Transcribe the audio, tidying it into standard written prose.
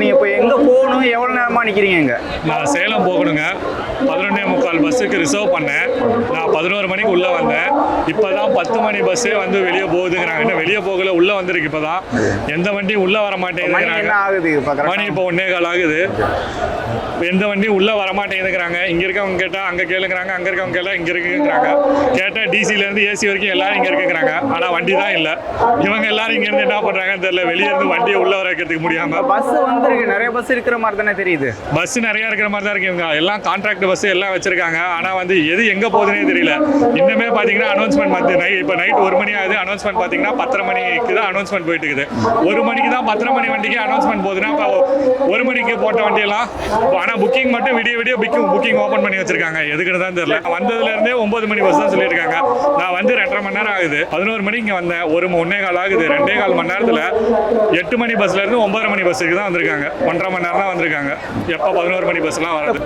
நீங்க இப்போ எங்க போகணும், எவ்வளவு நேரமா நிக்கிறீங்க இங்க? நான் சேலம் போகணுங்க. 11:45 பஸ்ஸுக்கு ரிசர்வ் பண்ணேன். நான் 11 மணிக்கு உள்ளே வந்தேன். இப்போ தான் 10 மணி பஸ்ஸே வந்து வெளியே போகுதுங்கிறாங்க. இன்னும் வெளியே போகல, உள்ளே வந்திருக்கு. இப்போ தான் எந்த வண்டியும் உள்ளே வர மாட்டேங்குதுங்கிறாங்க. மணி இப்போ 1:15 ஆகுது. எந்த வண்டியும் உள்ளே வர மாட்டேங்குதுங்கிறாங்க. இங்கே இருக்கவங்க கேட்டால் அங்கே கேளுங்கிறாங்க, அங்கே இருக்கவங்க கேட்டால் இங்கே இருக்குங்கிறாங்க. கேட்டால் டிசிலேருந்து ஏசி வரைக்கும் எல்லாரும் இங்கே இருக்குங்கிறாங்க. ஆனால் வண்டி தான் இல்லை. இவங்க எல்லாரும் இங்கேருந்து என்ன பண்ணுறாங்கன்னு தெரியல. வெளியே இருந்து வண்டியை உள்ளே வர வைக்கிறதுக்கு முடியாமல். பஸ் வந்துருக்கு, நிறைய பஸ் இருக்கிற மாதிரி தானே தெரியுது. பஸ் நிறைய இருக்கிற மாதிரி தான் இருக்கு. இவங்க எல்லாம் கான்ட்ராக்ட் பஸ் எல்லாம் வச்சிருக்காங்க. ஆனால் வந்து எது எங்கே போகுதுன்னே தெரியல. இன்னுமே பார்த்தீங்கன்னா அனௌன்ஸ்மெண்ட் இப்போ நைட் 1 மணி ஆகுது. அனௌன்ஸ்மெண்ட் பார்த்தீங்கன்னா 10:30 மணிக்கு தான் அனௌன்ஸ்மெண்ட் போயிட்டு இருக்குது. 1 மணிக்கு தான் 10:30 மணி வண்டிக்கு அனௌன்ஸ்மெண்ட் போகுதுன்னா இப்போ 1 மணிக்கு போட்ட வண்டியெல்லாம் ஆனால் புக்கிங் மட்டும் விடிய புக்கிங் ஓப்பன் பண்ணி வச்சிருக்காங்க. எதுக்குன்னு தான் தெரியல. வந்ததுலேருந்தே 9 மணி பஸ் தான் சொல்லியிருக்காங்க. நான் வந்து 2.5 மணி நேரம் ஆகுது. 11 மணிக்கு இங்கே வந்தேன். 1:15 ஆகுது. 2.25 மணி நேரத்தில் 8 மணி பஸ்லேருந்து 9:30 மணி பஸ்ஸுக்கு தான் வந்திருக்காங்க. 1.5 மணி நேரம் தான் வந்திருக்காங்க. எப்போ 11 மணி பஸ்லாம் வருது.